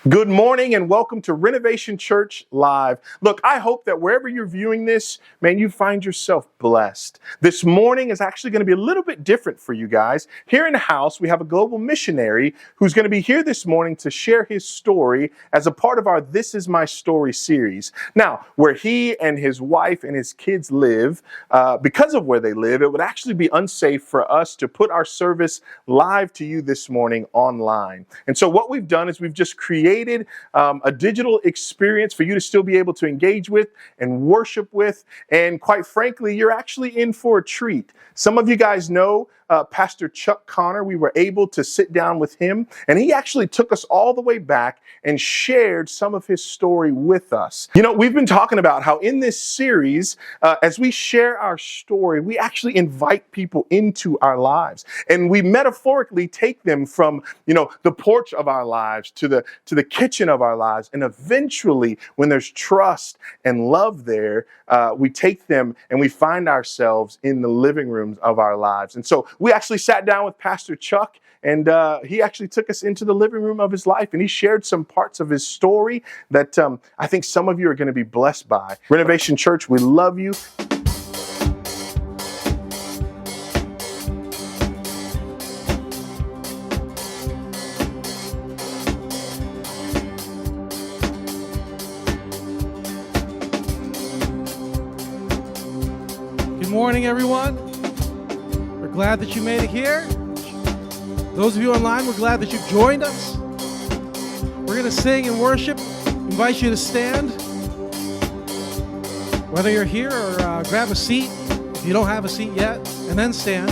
Good morning and welcome to Renovation Church Live. Look, I hope that wherever you're viewing this, man, you find yourself blessed. This morning is actually going to be a little bit different for you guys. Here in the house, we have a global missionary who's going to be here this morning to share his story as a part of our This Is My Story series. Now, where he and his wife and his kids live, because of where they live, it would actually be unsafe for us to put our service live to you this morning online. And so what we've done is we've just created a digital experience for you to still be able to engage with and worship with. And quite frankly, you're actually in for a treat. Some of you guys know Pastor Chuck Connor. We were able to sit down with him, and he actually took us all the way back and shared some of his story with us. You know, we've been talking about how in this series, as we share our story, we actually invite people into our lives, and we metaphorically take them from, the porch of our lives to the kitchen of our lives, and eventually, when there's trust and love there, we take them and we find ourselves in the living rooms of our lives. And so we actually sat down with Pastor Chuck, and he actually took us into the living room of his life, and he shared some parts of his story that I think some of you are going to be blessed by. Renovation Church, we love you. Good morning, everyone. We're glad that you made it here. Those of you online, we're glad that you've joined us. We're going to sing and worship. Invite you to stand. Whether you're here or grab a seat, if you don't have a seat yet, and then stand.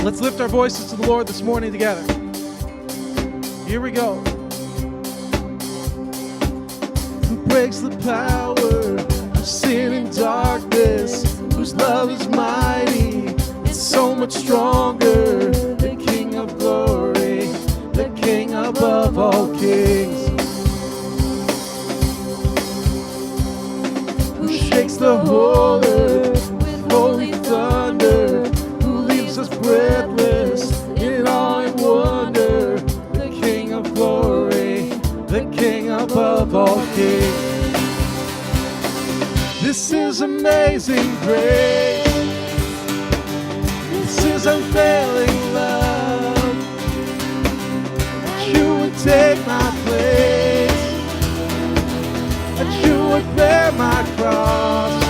Let's lift our voices to the Lord this morning together. Here we go. Who breaks the power of sin and darkness, whose love is mighty, it's so much stronger. The King of glory, the King above all kings, who shakes the whole earth with holy thunder, who leaves us breathless in awe and wonder. The King of glory, the King above all kings. This is amazing grace. This is unfailing love. That you would take my place, that you would bear my cross.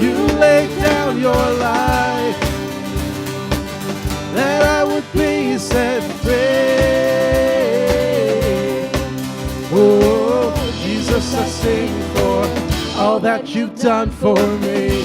You laid down your life, that I would be set free. Oh, Jesus, I sing for all that you've done for me.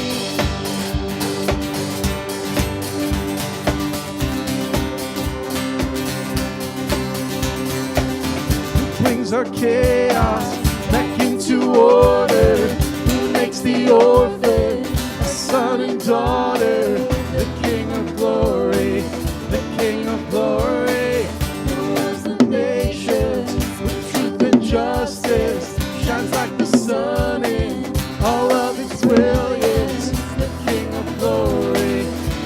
Who brings our chaos back into order, who makes the orphan a son and daughter. The King of glory, the King of glory, who rules the nations with truth and justice, shines like the sun in all of its brilliance. The King of glory,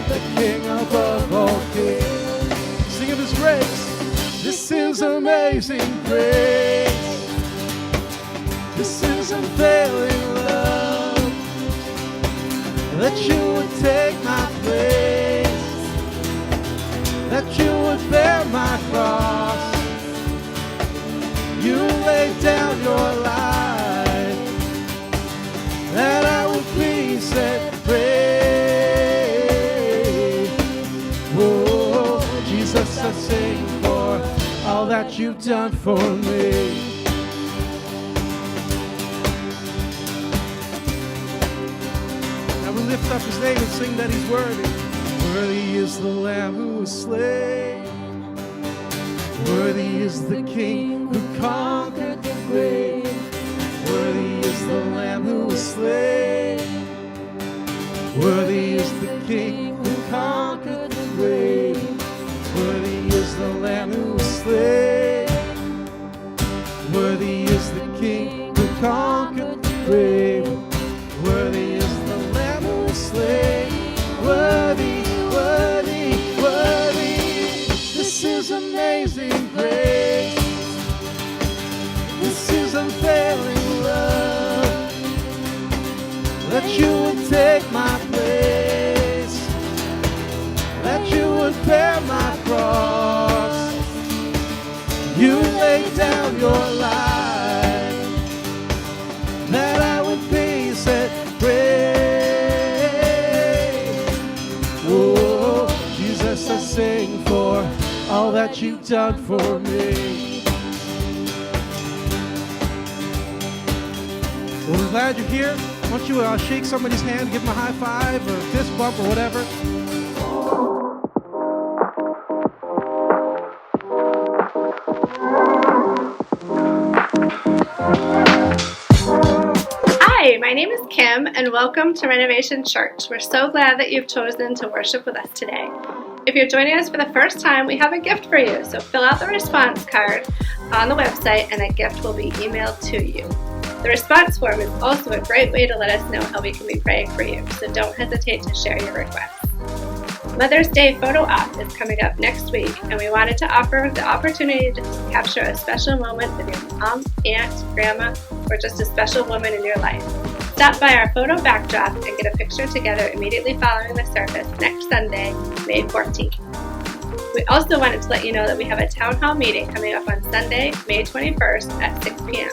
the King above all kings. Sing of his grace. This is amazing grace. This is unfailing love, that you would take my place, that you would bear my cross. You laid down your life, that I would be set free. Oh, Jesus, I sing for all that you've done for me. Now we lift up his name and sing that he's worthy. Worthy is the Lamb who was slain. Worthy is the King who conquered the grave. Worthy is the Lamb who was slain. Worthy is the King who conquered the grave. Worthy is the Lamb who was slain. Worthy is the King who conquered the grave. Worthy is the Lamb who was slain. Worthy, worthy, worthy. This is a down your life, that I would be set free. Oh, Jesus, I sing for all that you've done for me. Well, we're glad you're here. Why don't you shake somebody's hand, give them a high five or a fist bump or whatever. Hi, my name is Kim, and welcome to Renovation Church. We're so glad that you've chosen to worship with us today. If you're joining us for the first time, we have a gift for you. So fill out the response card on the website, and a gift will be emailed to you. The response form is also a great way to let us know how we can be praying for you, so don't hesitate to share your requests. Mother's Day photo op is coming up next week, and we wanted to offer the opportunity to capture a special moment with your mom, aunt, grandma, or just a special woman in your life. Stop by our photo backdrop and get a picture together immediately following the service next Sunday, May 14th. We also wanted to let you know that we have a town hall meeting coming up on Sunday, May 21st at 6 p.m.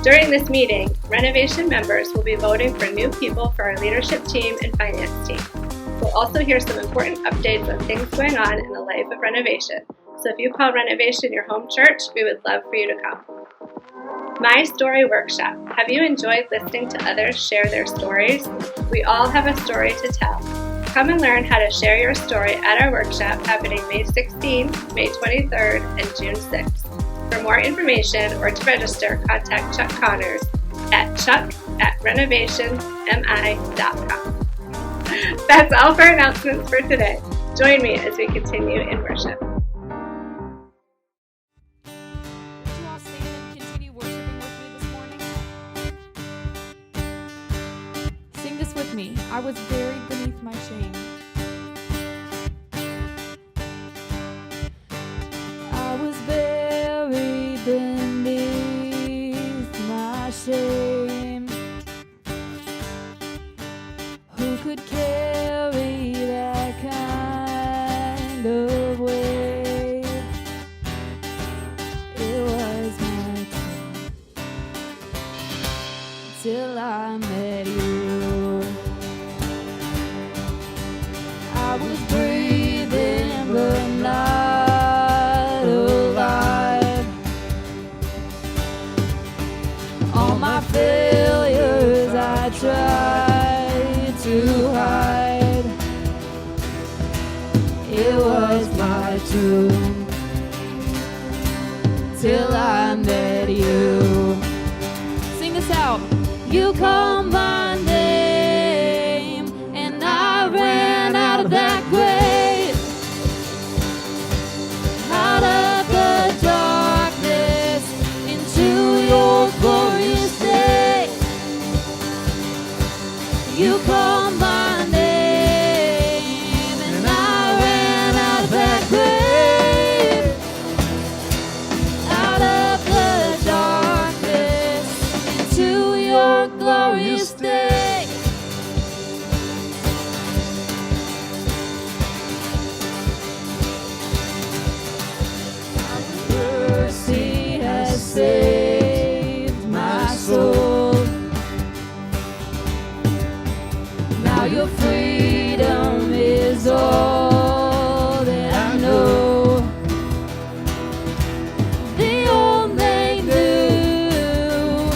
During this meeting, Renovation members will be voting for new people for our leadership team and finance team. We'll also hear some important updates on things going on in the life of Renovation. So if you call Renovation your home church, we would love for you to come. My Story Workshop. Have you enjoyed listening to others share their stories? We all have a story to tell. Come and learn how to share your story at our workshop happening May 16th, May 23rd, and June 6th. For more information or to register, contact Chuck Connors at chuck@renovationmi.com. That's all for announcements for today. Join me as we continue in worship. Would you all stand and continue worshiping with me this morning? Sing this with me. I was buried beneath my shame. I was buried beneath my shame. Who could carry that kind of weight? It was my turn till I met you. I was breathing but not alive. All my failures I tried to hide. It was my tomb till I met you. Sing this out. You called my name and I ran out of that grave, out of the darkness into your glorious day. You called my name and I ran out of that grave, out of the darkness into your glorious day. Mercy has saved my soul. Now your freedom is all that I know. The old name knew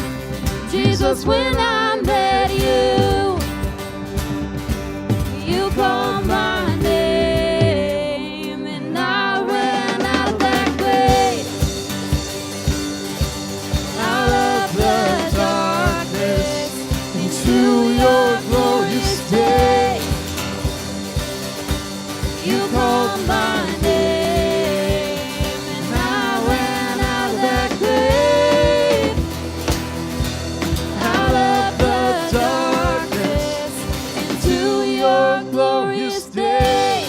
Jesus when I met you. You called my name and I ran out of that grave, out of the darkness into your glorious day. You called my name and I ran out of that grave, out of the darkness into your glorious day.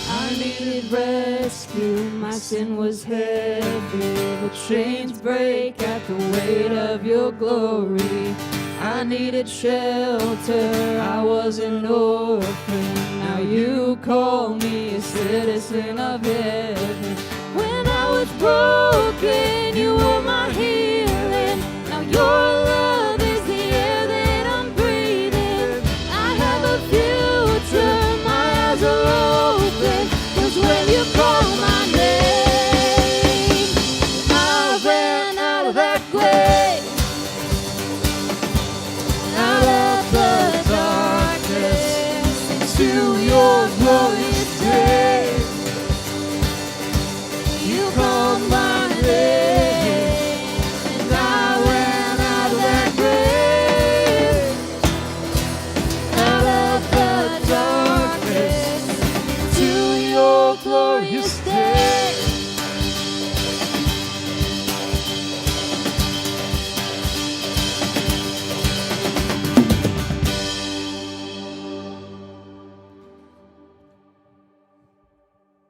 I needed rescue, my sin was heavy. The chains break at the weight of your glory. I I needed shelter, I was an orphan. Now you call me a citizen of heaven. When I was broken, you were my healing. Now your love is the air that I'm breathing. I have a future, my eyes are open. 'Cause when you call my name, I ran out of that grave. Out of the darkness into your glorious day. You called my name, and I ran out of that grave. Out of the darkness into your glorious day.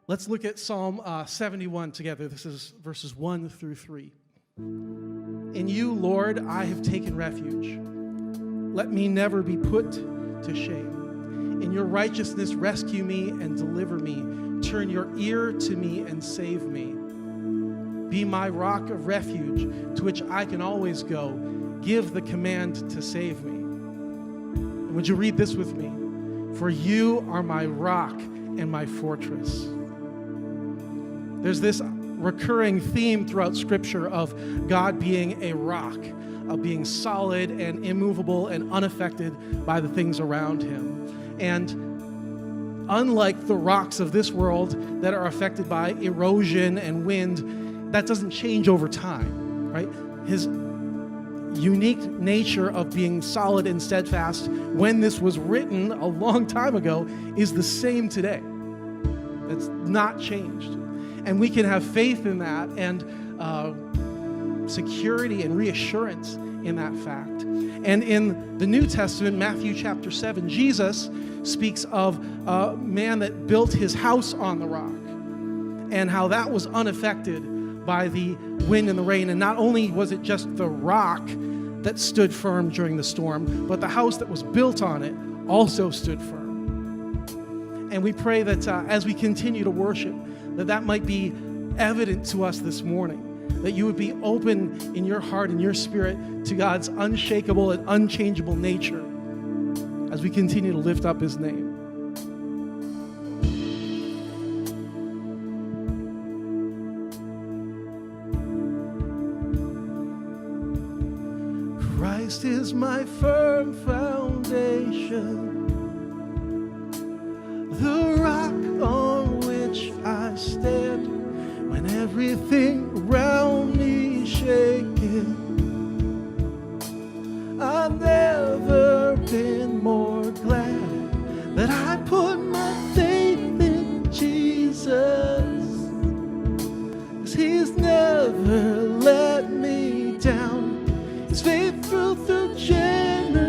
Let's look at Psalm 71 together. This is verses 1 through 3. In you, Lord, I have taken refuge. Let me never be put to shame. In your righteousness, rescue me and deliver me. Turn your ear to me and save me. Be my rock of refuge to which I can always go. Give the command to save me. And would you read this with me? For you are my rock and my fortress. There's this recurring theme throughout Scripture of God being a rock, of being solid and immovable and unaffected by the things around him. And unlike the rocks of this world that are affected by erosion and wind, that doesn't change over time, right? His unique nature of being solid and steadfast when this was written a long time ago is the same today. It's not changed. And we can have faith in that and security and reassurance in that fact. And in the New Testament, Matthew chapter 7, Jesus speaks of a man that built his house on the rock and how that was unaffected by the wind and the rain. And not only was it just the rock that stood firm during the storm, but the house that was built on it also stood firm. And we pray that as we continue to worship, that might be evident to us this morning, that you would be open in your heart and your spirit to God's unshakable and unchangeable nature as we continue to lift up his name. Christ is my firm foundation, the rock on which I stand when everything around me is shaking. I've never been more glad that I put my faith in Jesus, 'cause he's never let me down. He's faithful through generations.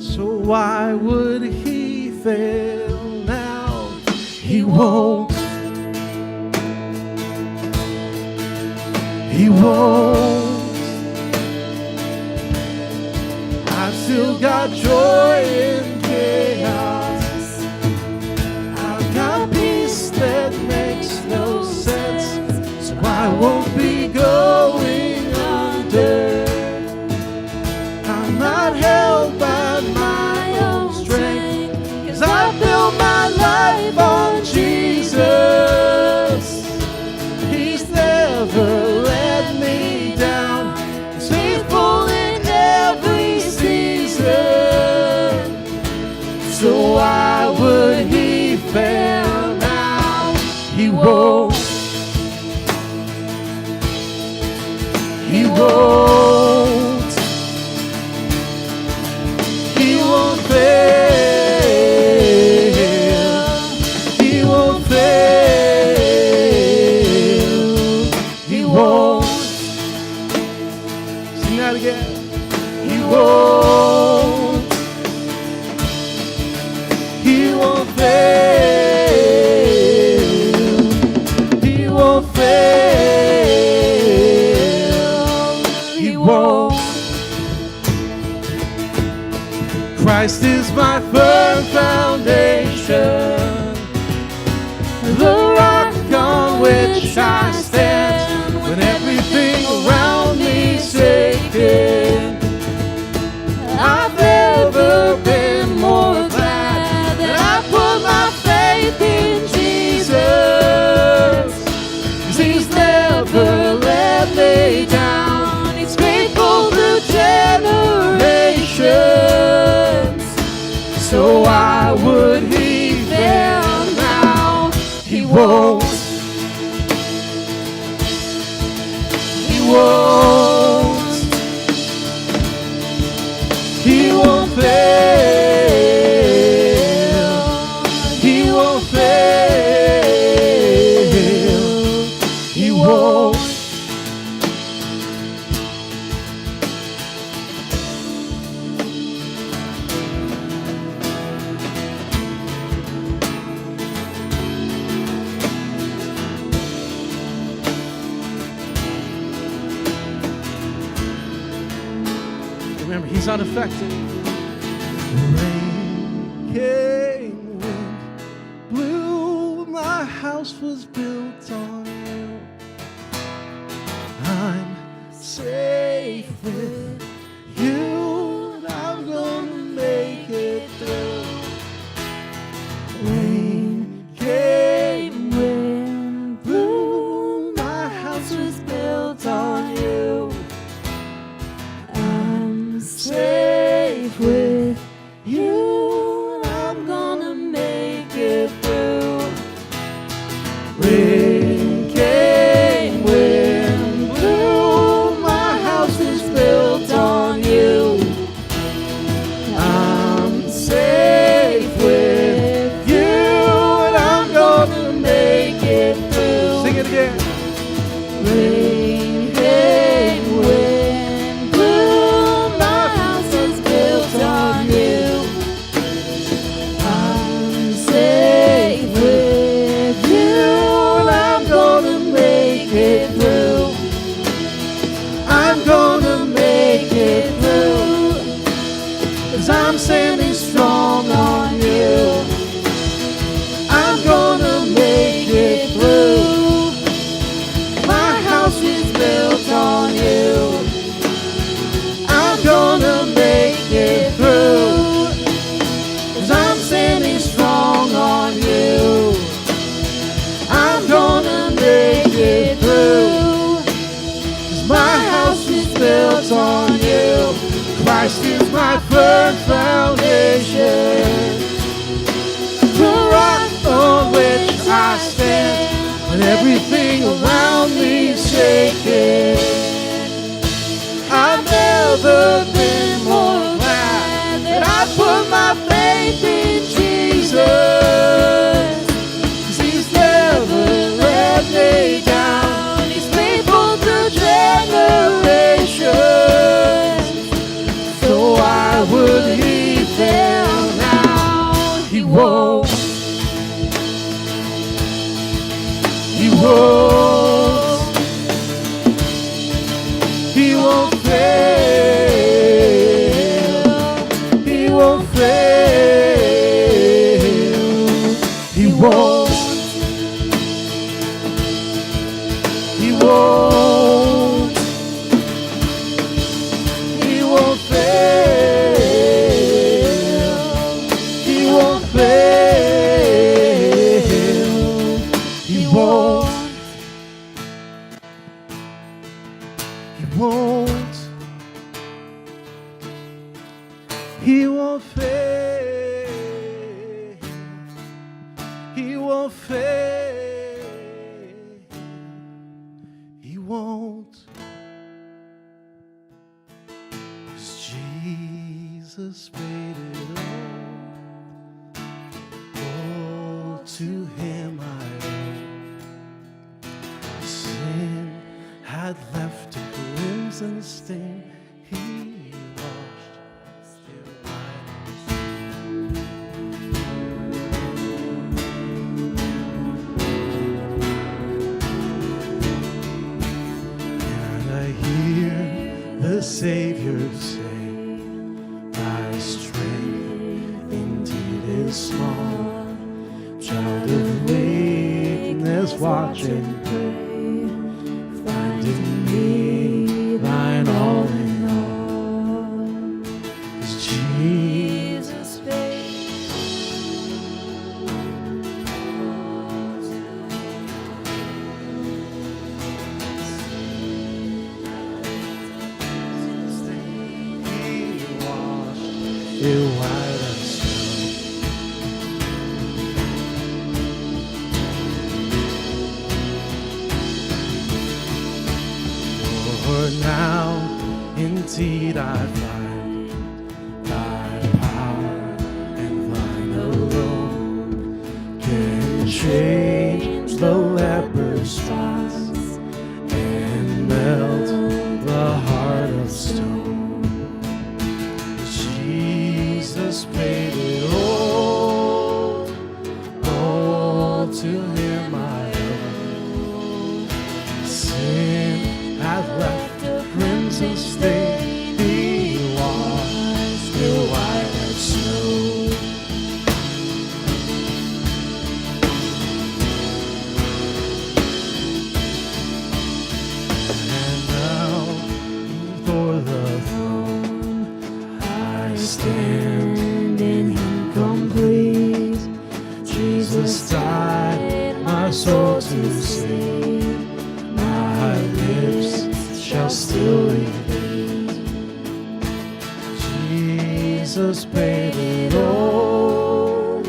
So why would he fail now? He won't. He won't. I've still got joy in chaos. I've got peace that makes no sense. So I won't be going under. I'm not held by my own strength, 'cause I built my life on Jesus. He's never let me down. He's faithful in every season. So why would he fail now? He won't. He won't. He won't fail. He won't fail. He won't. Sing that again. He won't. He won't fail. He won't fail. won't. Christ is my firm foundation, the rock on which I stand when everything around me's shaking. I've never been more glad that I put my faith in Jesus. 'Cause He's never let me down. He's faithful through generations. So why would He fail now? He won't. He won't. He won't fail. He won't fail. He won't. Remember, He's unaffected. Rain came, wind blew, my house was built on You. I'm safe with You, and I'm gonna make it through. Rain came, wind blew, my house was built on You. I'm safe with You, I'm gonna make it through. Rain came, wind blew, my house was built on You. I'm safe with You, and I'm gonna make it through. Sing it again. Rain came, wind blew, my house is built on You. I'm safe with You, and I'm gonna make it through. I'm gonna make it through, 'cause I'm standing strong on You. I'm gonna make it through. My house is built on You. I'm gonna make it through, 'cause I'm standing strong on You. I'm gonna make it through, 'cause my house is built on You. Christ is my firm foundation, the rock on which I stand when everything around me is shaking. I've never been more glad that I put my faith in Jesus. 'Cause He's never let me down. He's faithful through generations. So why would He fail now? He won't. He won't. He won't fail. He won't fail. He won't. He won't. He won't fail. He won't fail. He won't. He won't. He won't fail. He won't fail. He won't. 'Cause Jesus paid it all to Him I owe. Sin had left a crimson stain. He washed it white. And I hear the Savior say, my strength indeed is small. Child of weakness, watch and pray. Find in me thine all in all. Is Jesus it white as snow. For now, indeed, I find thy power and thine alone can change the leper's spots and melt the heart of stone. Jesus paid it all to him I owe. Sin hath left a crimson stain, he washed still white as snow. And now before the throne I stand in him complete. Jesus died my soul to save. My lips shall still repeat. Jesus paid it all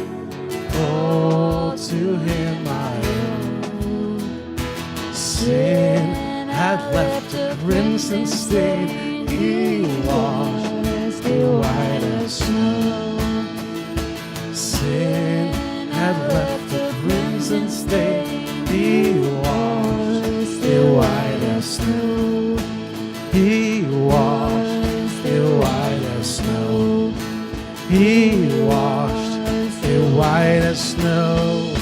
to him I owe. Sin had left a crimson stain, he washed it white as snow. Sin had left a crimson stain, he washed it white as snow. He washed it white as snow. He washed it white as snow.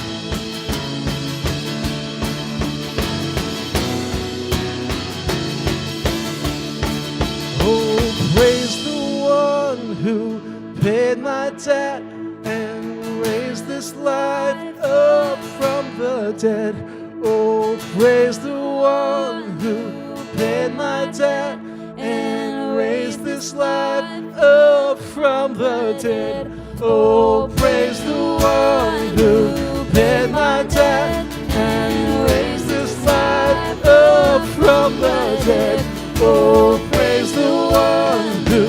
Oh, praise the one who paid my debt and raised this life up from the dead. Oh, praise the one who paid my debt and raised this life up from the dead. Oh, praise the one who paid my debt and raised this life up from the dead. Oh, praise the one who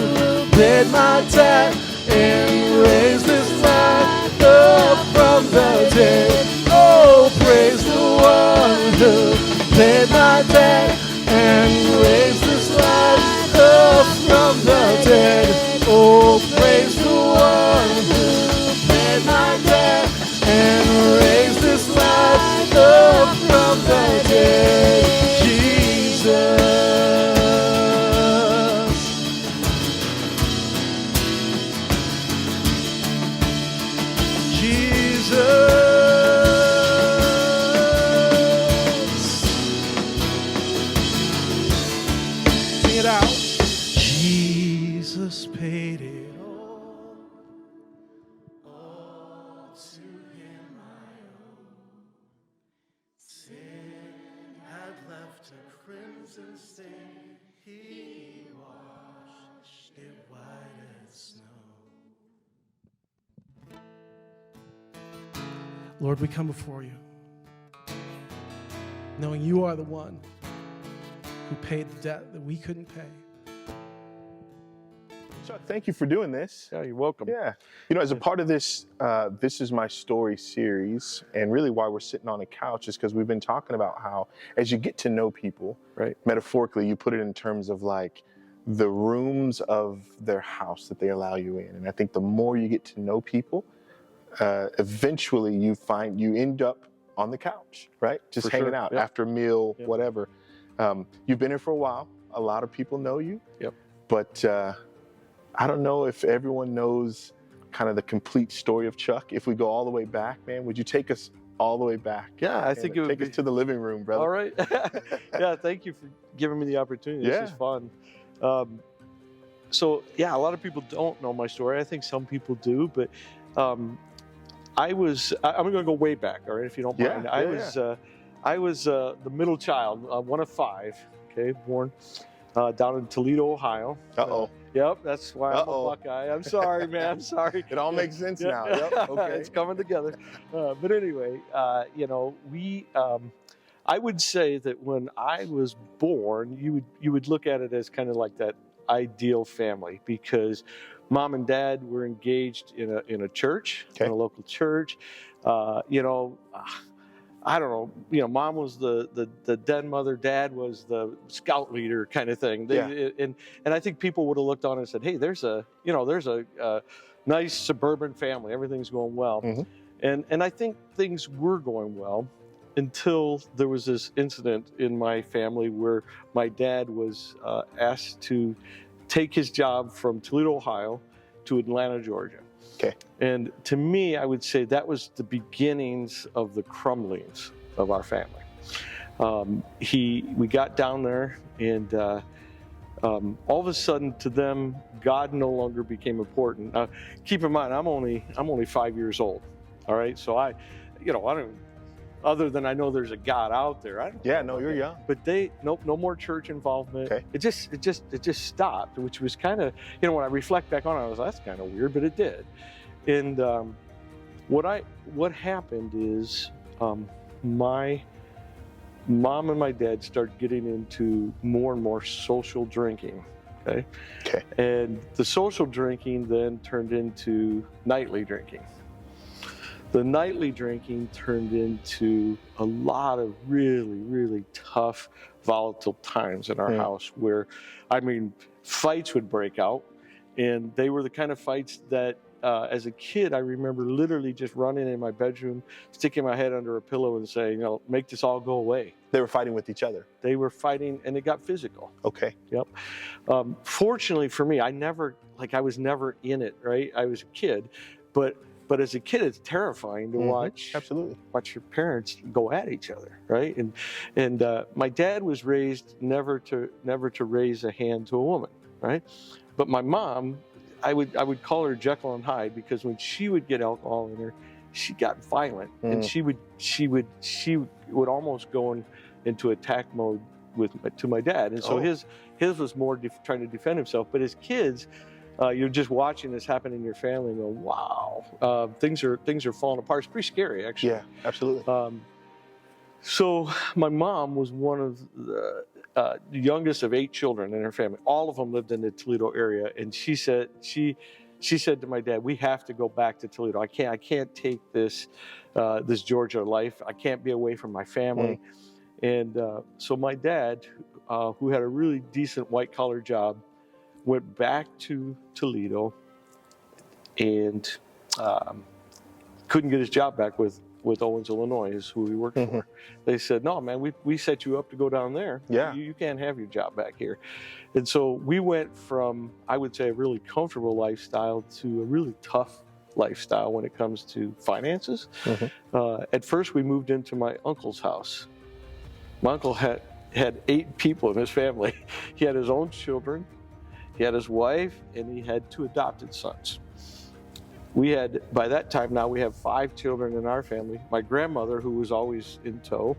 paid my debt and raised this life up from the dead. Oh, praise the one who paid my debt and raised this life up from the dead. Oh, praise the one who paid my debt and raised this life up from the dead. Jesus. Jesus paid it all to him I owe. Sin had left a crimson stain, he washed it white as snow. Lord, we come before you, knowing you are the one who paid the debt that we couldn't pay. Chuck, thank you for doing this. Yeah, you're welcome. Yeah. You know, as a part of this, This Is My Story series, and really why we're sitting on a couch is because we've been talking about how as you get to know people, Right. metaphorically, you put it in terms of like the rooms of their house that they allow you in. And I think the more you get to know people, eventually you end up on the couch, right? Just For hanging sure. out Yep. after a meal, Yep. whatever. You've been here for a while. A lot of people know you. Yep. But I don't know if everyone knows kind of the complete story of Chuck. If we go all the way back, man, would you take us all the way back? Yeah, I think it would take us to the living room, brother. All right. Yeah, thank you for giving me the opportunity. Yeah. This is fun. So yeah, a lot of people don't know my story. I think some people do, but I'm going to go way back, all right, if you don't mind. I was the middle child, one of 5, okay, born down in Toledo, Ohio. Yep, that's why I'm a Buckeye. I'm sorry, man. I'm sorry. It all makes sense now. Yep. Okay. It's coming together. But anyway, I would say that when I was born, you would look at it as kind of like that ideal family, because mom and dad were engaged in a church, in a local church. I don't know, mom was the den mother, dad was the scout leader kind of thing. And I think people would have looked on and said, hey, there's a nice suburban family. Everything's going well. And I think things were going well until there was this incident in my family where my dad was asked to take his job from Toledo, Ohio to Atlanta, Georgia. Okay. And to me, I would say that was the beginnings of the crumblings of our family. We got down there, and all of a sudden, to them, God no longer became important. Keep in mind, I'm only 5 years old. All right, so I don't. Other than I know there's a God out there. I don't. Yeah, no, you're young. But no more church involvement. Okay. It just stopped, which was kind of, when I reflect back on it, I was, that's kind of weird, but it did. And what happened is my mom and my dad started getting into more and more social drinking. Okay. And the social drinking then turned into nightly drinking. The nightly drinking turned into a lot of really, really tough, volatile times in our house where, fights would break out. And they were the kind of fights that, as a kid, I remember literally just running in my bedroom, sticking my head under a pillow and saying, make this all go away. They were fighting with each other. They were fighting, and it got physical. Okay. Yep. Fortunately for me, I was never in it, right? I was a kid, but as a kid, it's terrifying to watch your parents go at each other, right? And my dad was raised never to raise a hand to a woman, right? But my mom, I would call her Jekyll and Hyde, because when she would get alcohol in her, she got violent, and she would almost go into attack mode to my dad. And so his was more trying to defend himself. But as kids, you're just watching this happen in your family and go, wow, things are falling apart. It's pretty scary, actually. Yeah, absolutely. So my mom was one of the youngest of 8 children in her family. All of them lived in the Toledo area, and she said to my dad, "We have to go back to Toledo. I can't take this Georgia life. I can't be away from my family." And so my dad, who had a really decent white collar job, went back to Toledo and couldn't get his job back with Owens, Illinois, is who he worked for. They said, "No, man, we set you up to go down there. Yeah. You can't have your job back here." And so we went from, I would say, a really comfortable lifestyle to a really tough lifestyle when it comes to finances. At first, we moved into my uncle's house. My uncle had 8 people in his family. He had his own children, he had his wife, and he had 2 adopted sons. By that time now, we have 5 children in our family. My grandmother, who was always in tow,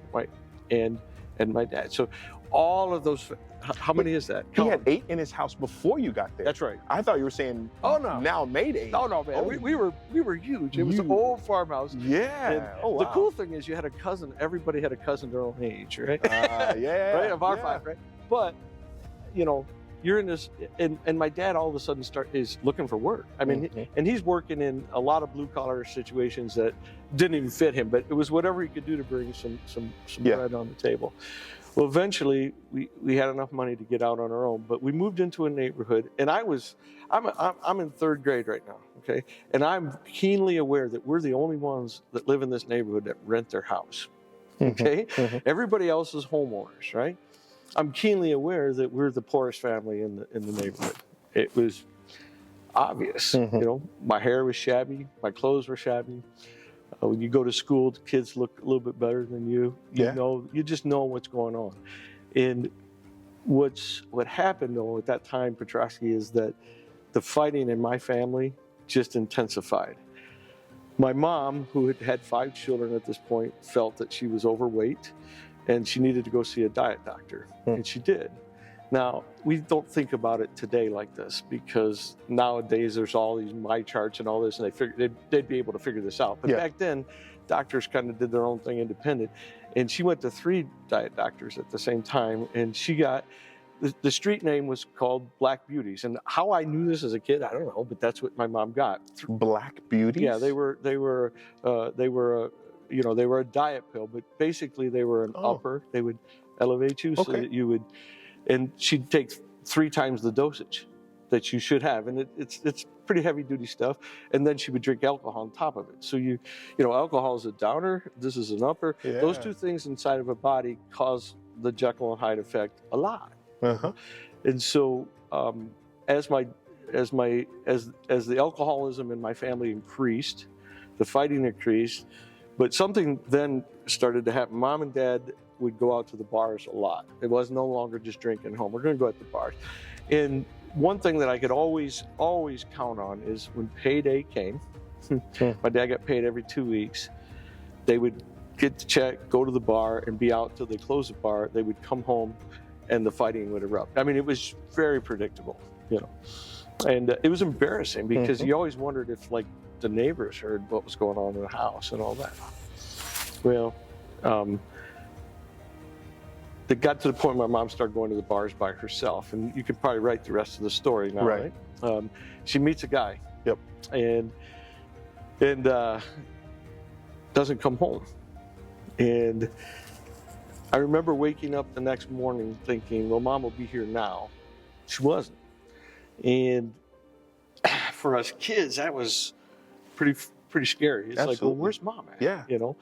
and my dad. So all of those, how many is that? He had 8 in his house before you got there. That's right. I thought you were saying, now made 8. No, man, we were huge. It was an old farmhouse. Yeah. And the cool thing is you had a cousin. Everybody had a cousin their own age, right? Yeah. Right, of our 5, right? But, you're in this, and my dad all of a sudden is looking for work. I mean, and he's working in a lot of blue collar situations that didn't even fit him, but it was whatever he could do to bring some bread on the table. Well, eventually we had enough money to get out on our own, but we moved into a neighborhood, and I'm in 3rd grade right now, okay? And I'm keenly aware that we're the only ones that live in this neighborhood that rent their house, okay? Everybody else is homeowners, right? I'm keenly aware that we're the poorest family in the neighborhood. It was obvious, my hair was shabby, my clothes were shabby. When you go to school, the kids look a little bit better than you. You just know what's going on. And what happened though at that time, Petrosky, is that the fighting in my family just intensified. My mom, who had had 5 children at this point, felt that she was overweight and she needed to go see a diet doctor, and she did. Now, we don't think about it today like this because nowadays there's all these my charts and all this, and they'd be able to figure this out. But back then, doctors kind of did their own thing independent. And she went to 3 diet doctors at the same time, and she got, the street name was called Black Beauties. And how I knew this as a kid, I don't know, but that's what my mom got. Black Beauties? Yeah, they were a diet pill, but basically they were an upper. They would elevate you so that you would, and she'd take 3 times the dosage that you should have, and it's pretty heavy duty stuff. And then she would drink alcohol on top of it. So you know, alcohol is a downer. This is an upper. Yeah. Those 2 things inside of a body cause the Jekyll and Hyde effect a lot. And so as the alcoholism in my family increased, the fighting increased, but something then started to happen. Mom and Dad would go out to the bars a lot. It was no longer just drinking home. We're going to go at the bars. And one thing that I could always count on is when payday came, my dad got paid every 2 weeks, they would get the check, go to the bar, and be out till they closed the bar. They would come home, and the fighting would erupt. I mean, it was very predictable, you know. And it was embarrassing because you always wondered if, like, the neighbors heard what was going on in the house and all that. Well, it got to the point where my mom started going to the bars by herself, and you can probably write the rest of the story now, right? She meets a guy, and doesn't come home. And I remember waking up the next morning thinking, well, Mom will be here now. She wasn't. And for us kids, that was pretty scary. It's like, well, where's Mom at? Yeah. You know?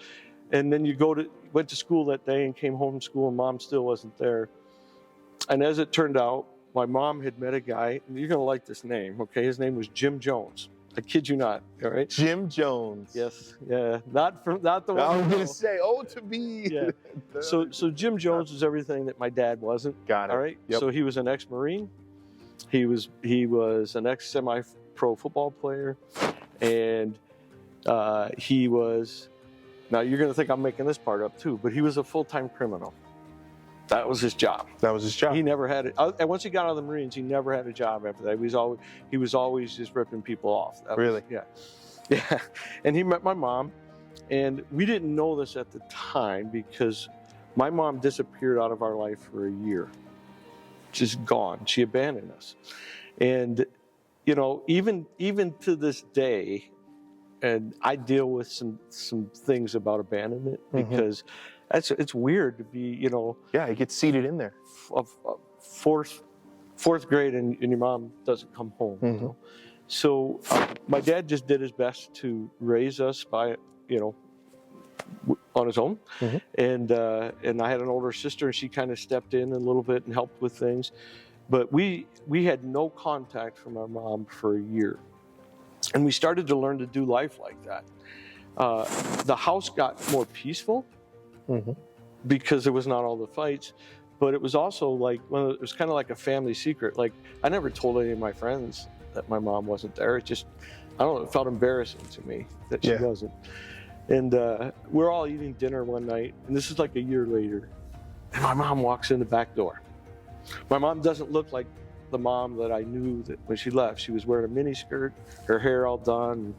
And then you went to school that day and came home from school, and Mom still wasn't there. And as it turned out, my mom had met a guy, and you're going to like this name, okay? His name was Jim Jones. I kid you not, all right? Jim Jones. Yes, yeah. Not the one. I was going to say, to be. Yeah. So Jim Jones was everything that my dad wasn't. Got it. All right? Yep. So he was an ex-Marine. He was an ex-semi-pro football player. And he was, now you're going to think I'm making this part up too, but he was a full-time criminal. That was his job. That was his job. He never had it. And once he got out of the Marines, he never had a job after that. He was always just ripping people off. Really? Yeah. And he met my mom, and we didn't know this at the time because my mom disappeared out of our life for a year. Just gone. She abandoned us. And, you know, even to this day, and I deal with some things about abandonment because it's weird to be, you know. Yeah, it gets seated in there. Fourth grade and your mom doesn't come home. You know? So my dad just did his best to raise us by, you know, on his own. And I had an older sister, and she kind of stepped in a little bit and helped with things. But we had no contact from our mom for a year. And we started to learn to do life like that. The house got more peaceful because there was not all the fights, but it was also like, it was kind of like a family secret. Like, I never told any of my friends that my mom wasn't there. It just, I don't know, it felt embarrassing to me that she wasn't. And we're all eating dinner one night, and this is like a year later, and my mom walks in the back door. My mom doesn't look like the mom that I knew that when she left. She was wearing a mini skirt, her hair all done,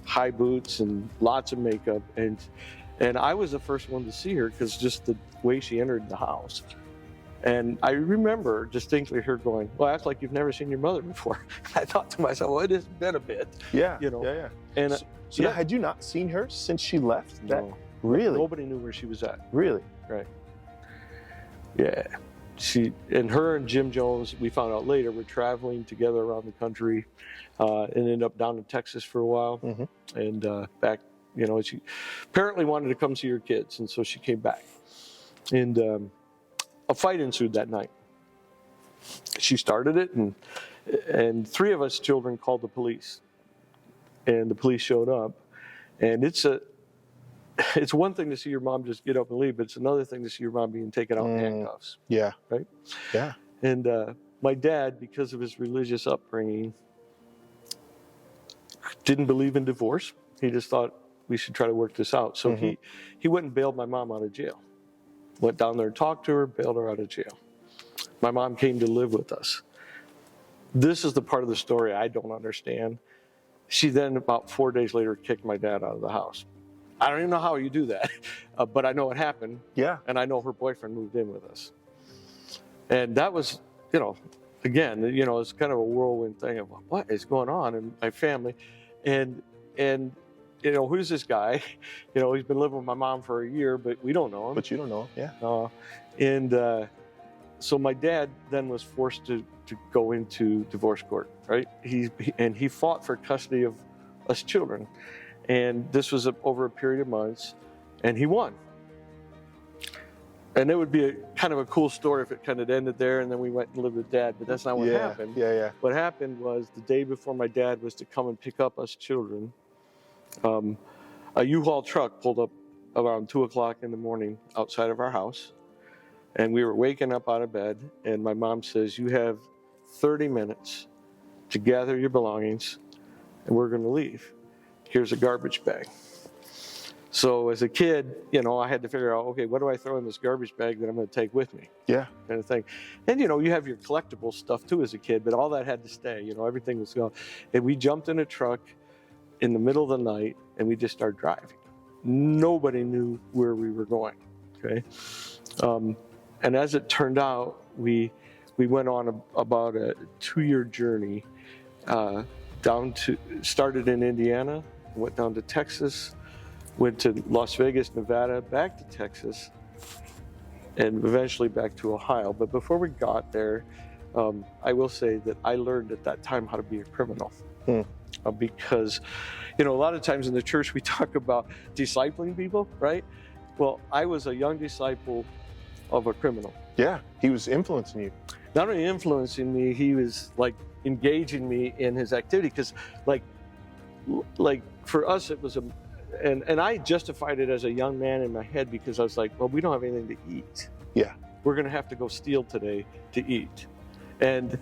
high boots, and lots of makeup. And I was the first one to see her because just the way she entered the house. And I remember distinctly her going, well, act like you've never seen your mother before. I thought to myself, well, it has been a bit. Yeah, you know. Yeah. And so had you not seen her since she left? No. Really? Nobody knew where she was at. Really? Right. Yeah. Her and Jim Jones, we found out later, were traveling together around the country and ended up down in Texas for a while. And back, you know, she apparently wanted to come see her kids, and so she came back. And a fight ensued that night. She started it, and 3 of us children called the police. And the police showed up. And it's one thing to see your mom just get up and leave, but it's another thing to see your mom being taken out in handcuffs. Yeah. Right? Yeah. And my dad, because of his religious upbringing, didn't believe in divorce. He just thought we should try to work this out. So he went and bailed my mom out of jail. Went down there and talked to her, bailed her out of jail. My mom came to live with us. This is the part of the story I don't understand. She then, about 4 days later, kicked my dad out of the house. I don't even know how you do that, but I know it happened. Yeah. And I know her boyfriend moved in with us. And that was, again, it's kind of a whirlwind thing of what is going on in my family. And who's this guy? He's been living with my mom for a year, but we don't know him. But you don't know him, yeah. So my dad then was forced to go into divorce court, right? He fought for custody of us children. And this was over a period of months, and he won. And it would be kind of a cool story if it kind of ended there and then we went and lived with Dad, but that's not what happened. Yeah. What happened was the day before my dad was to come and pick up us children, a U-Haul truck pulled up around 2 o'clock in the morning outside of our house. And we were waking up out of bed, and my mom says, "You have 30 minutes to gather your belongings, and we're going to leave. Here's a garbage bag." So as a kid, I had to figure out, okay, what do I throw in this garbage bag that I'm going to take with me? Yeah. Kind of thing. And, you have your collectible stuff too as a kid, but all that had to stay. Everything was gone. And we jumped in a truck in the middle of the night, and we just started driving. Nobody knew where we were going, okay? And as it turned out, we went on about a 2-year journey started in Indiana, went down to Texas, went to Las Vegas, Nevada, back to Texas, and eventually back to Ohio. But before we got there, I will say that I learned at that time how to be a criminal. Because, a lot of times in the church we talk about discipling people, right? Well, I was a young disciple of a criminal. Yeah, he was influencing you. Not only influencing me, he was like engaging me in his activity. Because like for us, it was and I justified it as a young man in my head because I was like, well, we don't have anything to eat. Yeah. We're going to have to go steal today to eat. And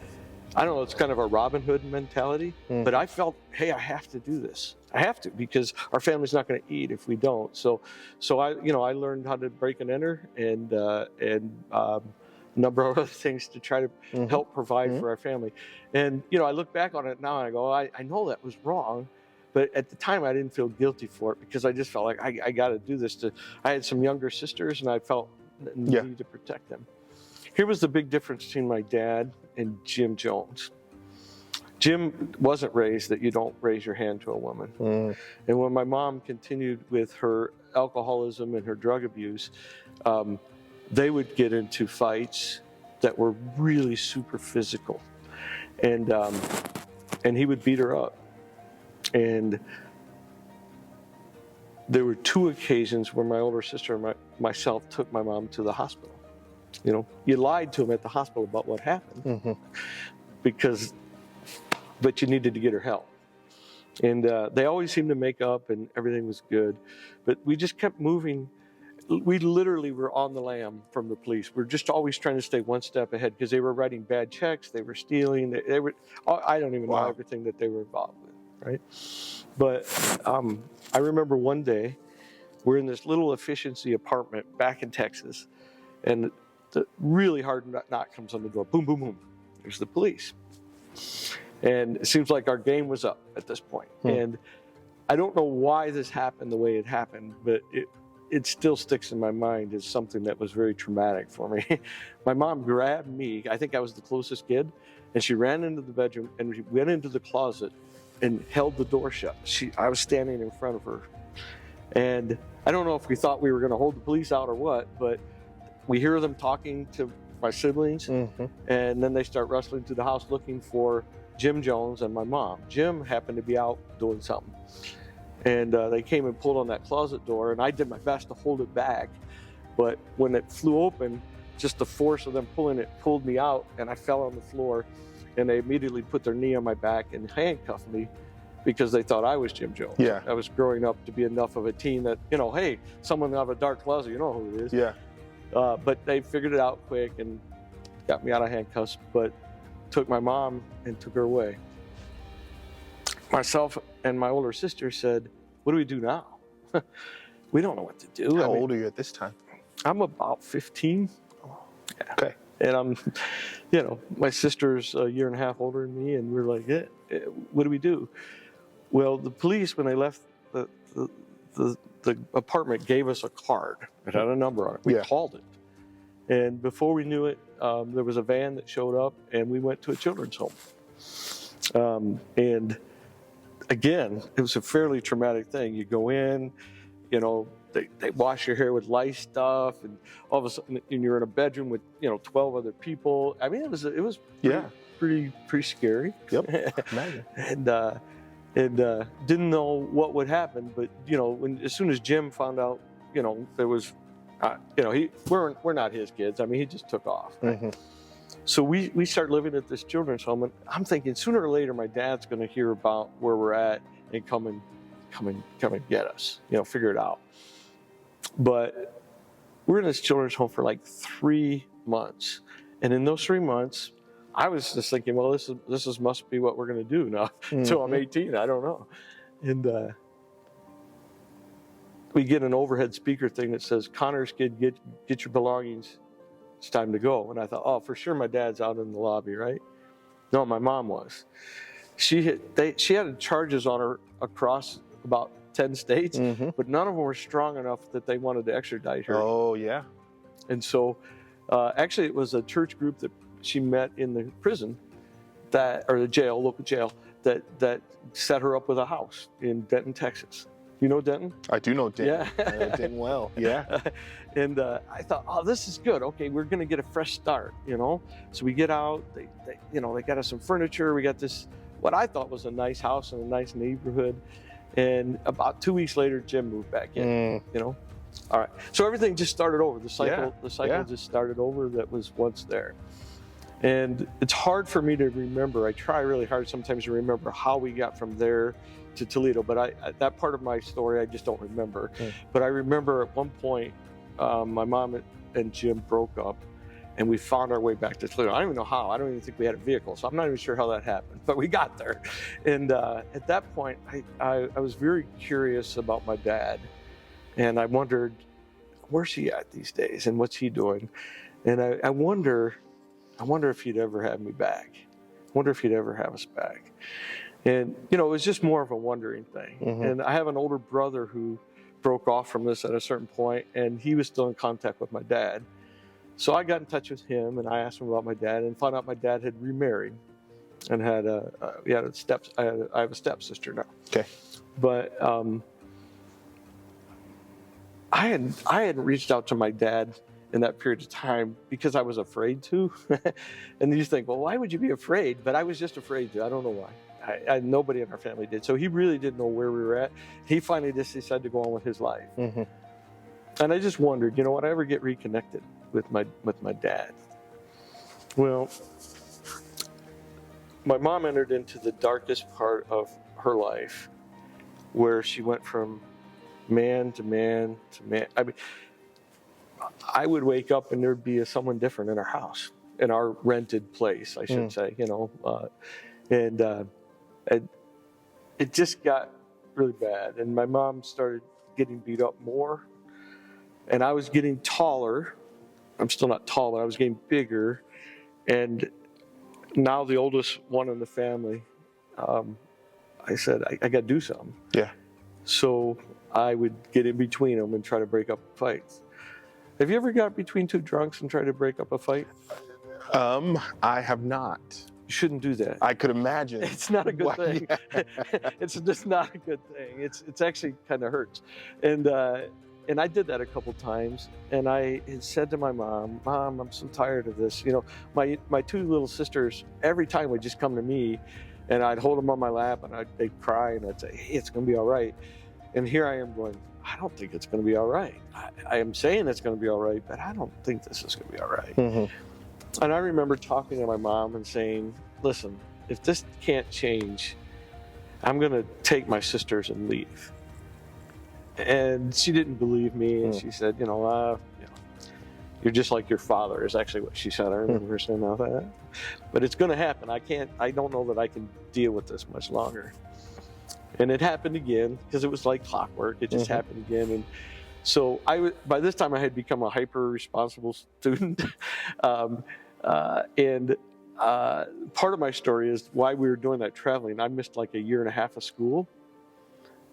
I don't know, it's kind of a Robin Hood mentality, but I felt, hey, I have to do this. I have to, because our family's not going to eat if we don't. So I learned how to break and enter and a number of other things to try to help provide for our family. And, I look back on it now and I go, I know that was wrong, but at the time I didn't feel guilty for it because I just felt like I got to do this. I had some younger sisters and I felt need to protect them. Here was the big difference between my dad and Jim Jones. Jim wasn't raised that you don't raise your hand to a woman. And when my mom continued with her alcoholism and her drug abuse, they would get into fights that were really super physical. And he would beat her up. And there were 2 occasions where my older sister and myself took my mom to the hospital. You lied to him at the hospital about what happened but you needed to get her help. And they always seemed to make up and everything was good. But we just kept moving. We literally were on the lam from the police. We're just always trying to stay one step ahead because they were writing bad checks. They were stealing. They were, I don't even know everything that they were involved with, right? But I remember one day we're in this little efficiency apartment back in Texas, and the really hard knock comes on the door. Boom, boom, boom. There's the police. And it seems like our game was up at this point. And I don't know why this happened the way it happened, but it still sticks in my mind as something that was very traumatic for me. My mom grabbed me, I think I was the closest kid, and she ran into the bedroom and we went into the closet and held the door shut. I was standing in front of her. And I don't know if we thought we were going to hold the police out or what, but we hear them talking to my siblings, and then they start rustling through the house looking for Jim Jones and my mom. Jim happened to be out doing something. And they came and pulled on that closet door, and I did my best to hold it back. But when it flew open, just the force of them pulling it pulled me out, and I fell on the floor. And they immediately put their knee on my back and handcuffed me because they thought I was Jim Jones. Yeah. I was growing up to be enough of a teen that, hey, someone out of a dark closet, you know who it is. Yeah. But they figured it out quick, and got me out of handcuffs, but took my mom and took her away. Myself and my older sister said, what do we do now? We don't know what to do. How old are you at this time? I'm about 15. Yeah. Okay. And I'm, you know, my sister's a year and a half older than me, and we're like, what do we do? Well, the police, when they left the apartment, gave us a card. It had a number on it. We called it. And before we knew it, there was a van that showed up, and we went to a children's home. And again, it was a fairly traumatic thing. You go in, you know, they wash your hair with lice stuff, and all of a sudden you're in a bedroom with, you know, 12 other people. I mean, it was pretty scary. Yep. Imagine. and didn't know what would happen, but you know, as soon as Jim found out, you know, there was, you know, we're not his kids. I mean, he just took off. Right? Mm-hmm. So we start living at this children's home, and I'm thinking sooner or later my dad's going to hear about where we're at and come and get us, you know, figure it out. But we're in this children's home for like 3 months, and in those 3 months, I was just thinking, well, this must be what we're going to do now until I'm 18. I don't know, and we get an overhead speaker thing that says, "Connor's kid, get your belongings. It's time to go." And I thought, oh, for sure my dad's out in the lobby, right? No, my mom was. She had charges on her across about 10 states, but none of them were strong enough that they wanted to extradite her. Oh, yeah. And so actually it was a church group that she met in the prison, or the jail, local jail, that set her up with a house in Denton, Texas. You know Denton? I do know Denton. Yeah. I know Denton well. Yeah. And I thought, oh, this is good. Okay, we're going to get a fresh start, you know? So we get out, they got us some furniture. We got this, what I thought was a nice house in a nice neighborhood. And about 2 weeks later, Jim moved back in, you know? All right. So everything just started over. The cycle just started over that was once there. And it's hard for me to remember. I try really hard sometimes to remember how we got from there to Toledo, but that part of my story I just don't remember. But I remember at one point my mom and Jim broke up, and we found our way back to Toledo. I don't even know how. I don't even think we had a vehicle, so I'm not even sure how that happened, but we got there. And at that point I was very curious about my dad, and I wondered, where's he at these days and what's he doing? And I wonder if he'd ever have me back. I wonder if he'd ever have us back. And, you know, it was just more of a wondering thing. And I have an older brother who broke off from this at a certain point, and he was still in contact with my dad. So I got in touch with him, and I asked him about my dad, and found out my dad had remarried and had I have a stepsister now. Okay. But I hadn't reached out to my dad in that period of time because I was afraid to. And you think, well, why would you be afraid? But I was just afraid to. I don't know why. Nobody in our family did. So he really didn't know where we were at. He finally just decided to go on with his life. And I just wondered, you know, would I ever get reconnected with my dad? Well, my mom entered into the darkest part of her life, where she went from man to man to man. I mean, I would wake up and there'd be someone different in our house, in our rented place, I should say, you know, and it just got really bad. And my mom started getting beat up more, and I was getting taller. I'm still not tall, but I was getting bigger. And now the oldest one in the family, I said, I got to do something. Yeah. So I would get in between them and try to break up fights. Have you ever got between two drunks and tried to break up a fight? I have not. You shouldn't do that. I could imagine. It's not a good thing. It's just not a good thing. It's actually kind of hurts. And I did that a couple times. And I had said to my mom, I'm so tired of this. You know, my two little sisters, every time would just come to me, and I'd hold them on my lap, and they'd cry, and I'd say, hey, it's going to be all right. And here I am going, I don't think it's going to be all right. I am saying it's going to be all right, but I don't think this is going to be all right. And I remember talking to my mom and saying, listen, if this can't change, I'm going to take my sisters and leave. And she didn't believe me, and she said, You're just like your father is actually what she said. I remember her saying all that. But it's going to happen. I don't know that I can deal with this much longer. And it happened again because it was like clockwork. It just happened again. And so by this time I had become a hyper responsible student. Part of my story is why we were doing that traveling. I missed like 1.5 years of school.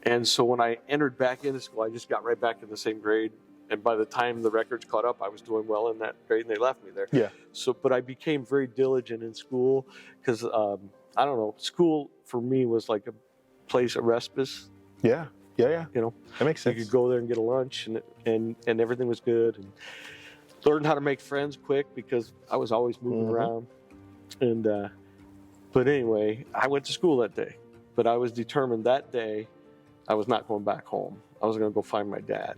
And so when I entered back into school, I just got right back in the same grade. And by the time the records caught up, I was doing well in that grade, and they left me there. Yeah. So, but I became very diligent in school because I don't know, school for me was like a place of respite. Yeah. You know, that makes sense. You could go there and get a lunch, and everything was good, and learned how to make friends quick because I was always moving around. And but anyway, I went to school that day, but I was determined that day I was not going back home. I was going to go find my dad.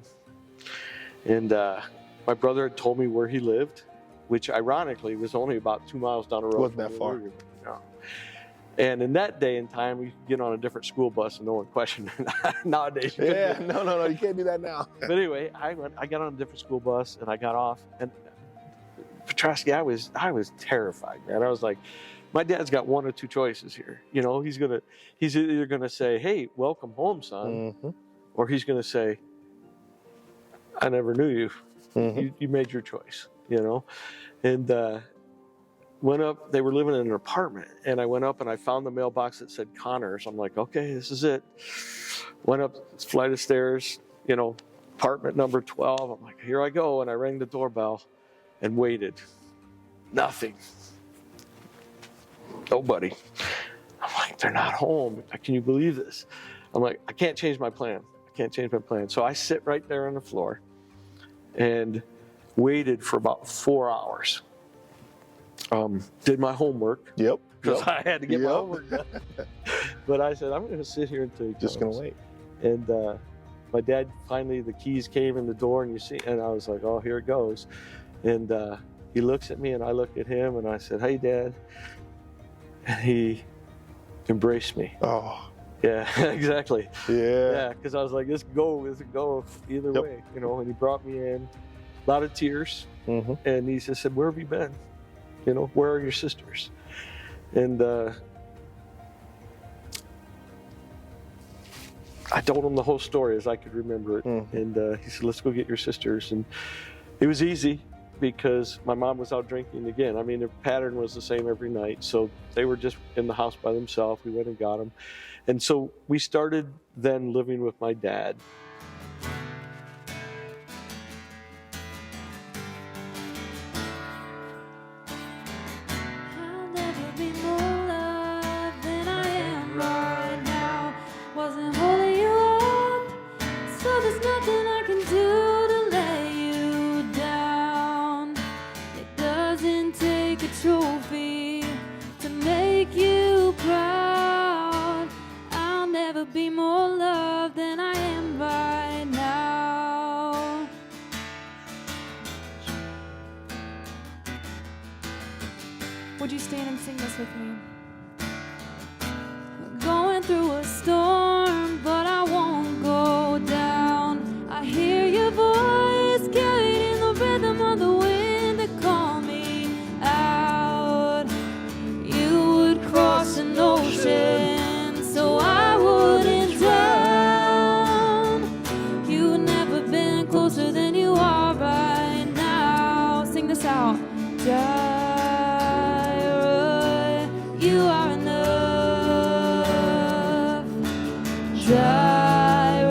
And my brother had told me where he lived, which ironically was only about 2 miles down the road. Wasn't that far. No. And in that day and time, we could get on a different school bus and no one questioned it. Nowadays, you couldn't do it. No, you can't do that now. But anyway, I got on a different school bus and I got off. And Petrosky, I was terrified, man. I was like, my dad's got one or two choices here. You know, he's either gonna say, "Hey, welcome home, son," or he's gonna say, "I never knew you. You made your choice," you know? And went up, they were living in an apartment, and I went up and I found the mailbox that said Connors. I'm like, okay, this is it. Went up this flight of stairs, you know, apartment number 12. I'm like, here I go. And I rang the doorbell and waited. Nothing. Nobody. I'm like, they're not home. Can you believe this? I'm like, I can't change my plan. So I sit right there on the floor and waited for about 4 hours. Did my homework. Yep. Because I had to get my homework done. But I said, I'm going to sit here until he comes. Just going to wait. And my dad, finally, the keys came in the door, and I was like, oh, here it goes. And he looks at me, and I look at him, and I said, hey, Dad. And he embraced me. Oh. Yeah, exactly. Yeah. Because I was like, this go either way, you know. And he brought me in, a lot of tears, and he just said, where have you been? You know, where are your sisters? And I told him the whole story as I could remember it. And he said, let's go get your sisters. And it was easy because my mom was out drinking again. I mean, the pattern was the same every night. So they were just in the house by themselves. We went and got them. And so we started then living with my dad. I'll never be more loved than I am right now. Wasn't holding you up, so there's nothing I can do to lay you down. It doesn't take a trophy to make you proud. I'll never be more loved than I am right now. Would you stand and sing this with me? We're going through a storm, but I won't go down. I hear your voice carried in the rhythm of the wind to call me out. You would cross an ocean so I wouldn't drown. You've never been closer than you are right now. Sing this out. Jireh, you are enough. Jireh,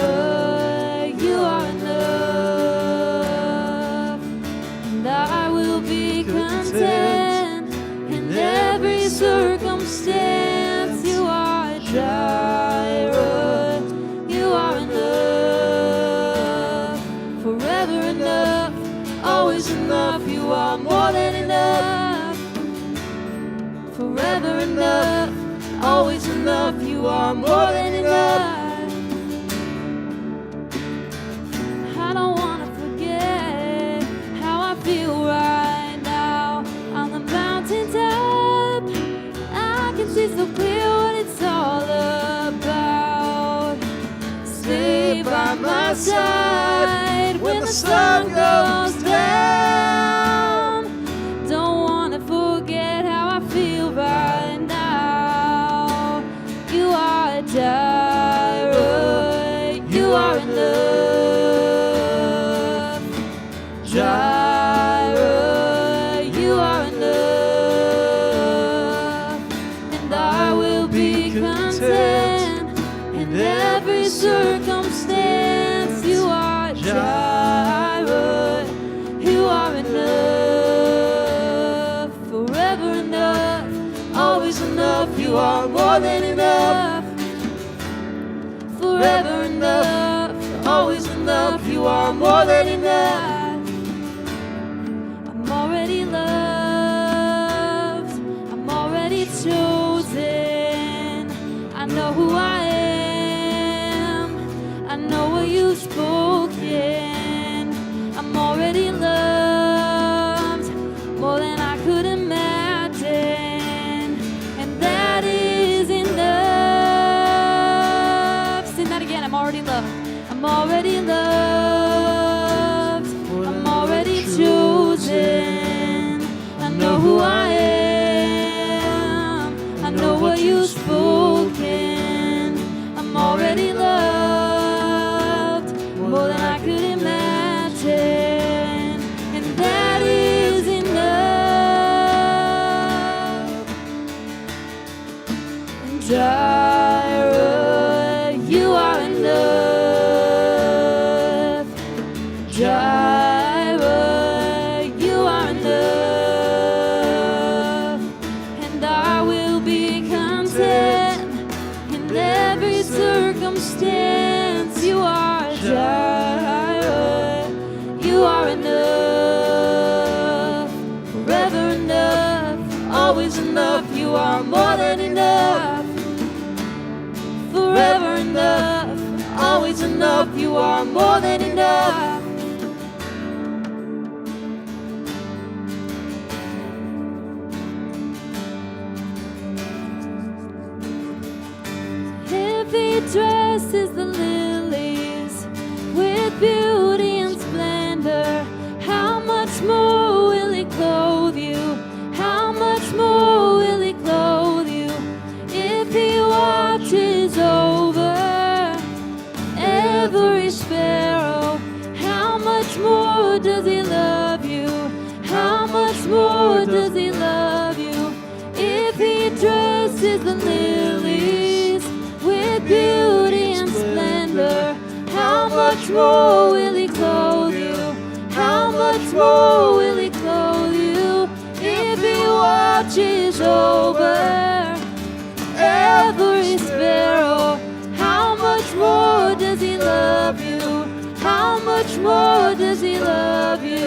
you are enough. And I will be content in every circumstance. You are Jireh, you are enough. Forever enough, always enough. You are more than enough. Forever enough, always enough. You are more than enough. I don't want to forget how I feel right now on the mountaintop. I can see so clear what it's all about. Stay by my side when the sun goes down. circumstance. You are Jireh. You are enough, forever enough, always enough. You are more than enough, forever enough, always enough. You are more than enough. I'm already loved, I'm already chosen. I know who I am, I know what you've spoken. I'm already loved more than I could imagine, and that is enough. Sing that again. I'm already loved. I'm already loved. I'm already chosen. I know who I am. I know what you've spoken. I'm already loved more than I could imagine, and that is enough. And Jireh, you are enough. Jireh, you are enough, and I will be content in every circumstance. You are Jireh, you are enough, forever enough, always enough. You are more than enough, forever enough, always enough. You are more than enough. If he dresses the lilies with beauty and splendor, how much more will he clothe you? How much more will he clothe you? If he watches over every sparrow, how much more does he love you? How much more does he love you? If he dresses the lilies with beauty and splendor, how much more will he clothe you? How much more will he clothe you? If he watches over every sparrow, how much more does he love you? How much more does he love you?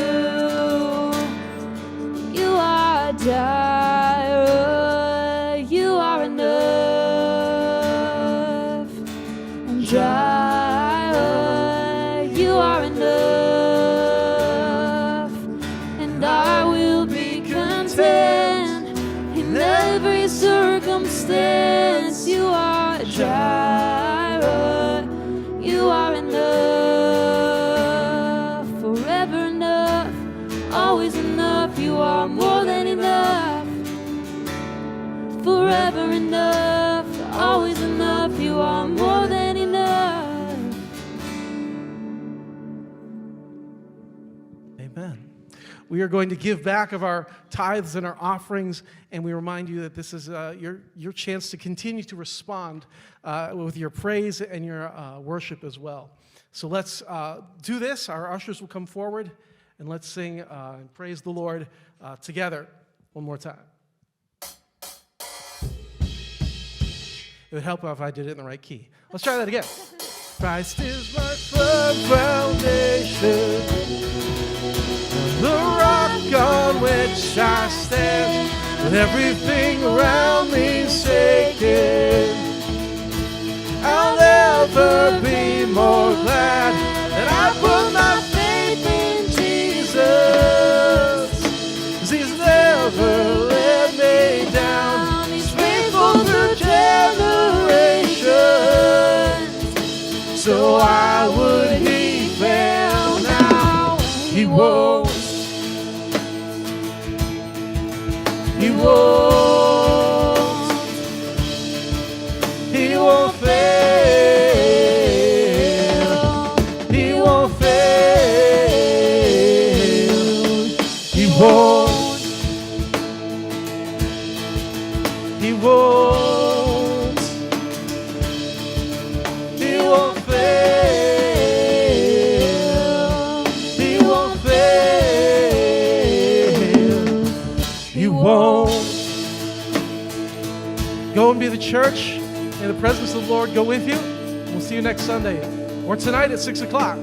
You are Jireh, you are enough. And Jireh, you are enough, and I will be content in every circumstance. You are Jireh, you are enough, forever enough, always enough. You are more than enough, forever enough, always enough. You are more than enough. Amen. We are going to give back of our tithes and our offerings, and we remind you that this is your chance to continue to respond with your praise and your worship as well. So let's do this. Our ushers will come forward, and let's sing and praise the Lord together one more time. It would help if I did it in the right key. Let's try that again. Christ is my firm foundation, the rock on which I stand. With everything around me shaking, I'll never be more glad that I put my faith in Jesus. 'Cause he's never let me down. He's faithful through generations. So why would he fail now? He won't. He won't. won't. Go and be the church. May the presence of the Lord go with you. We'll see you next Sunday or tonight at 6 o'clock.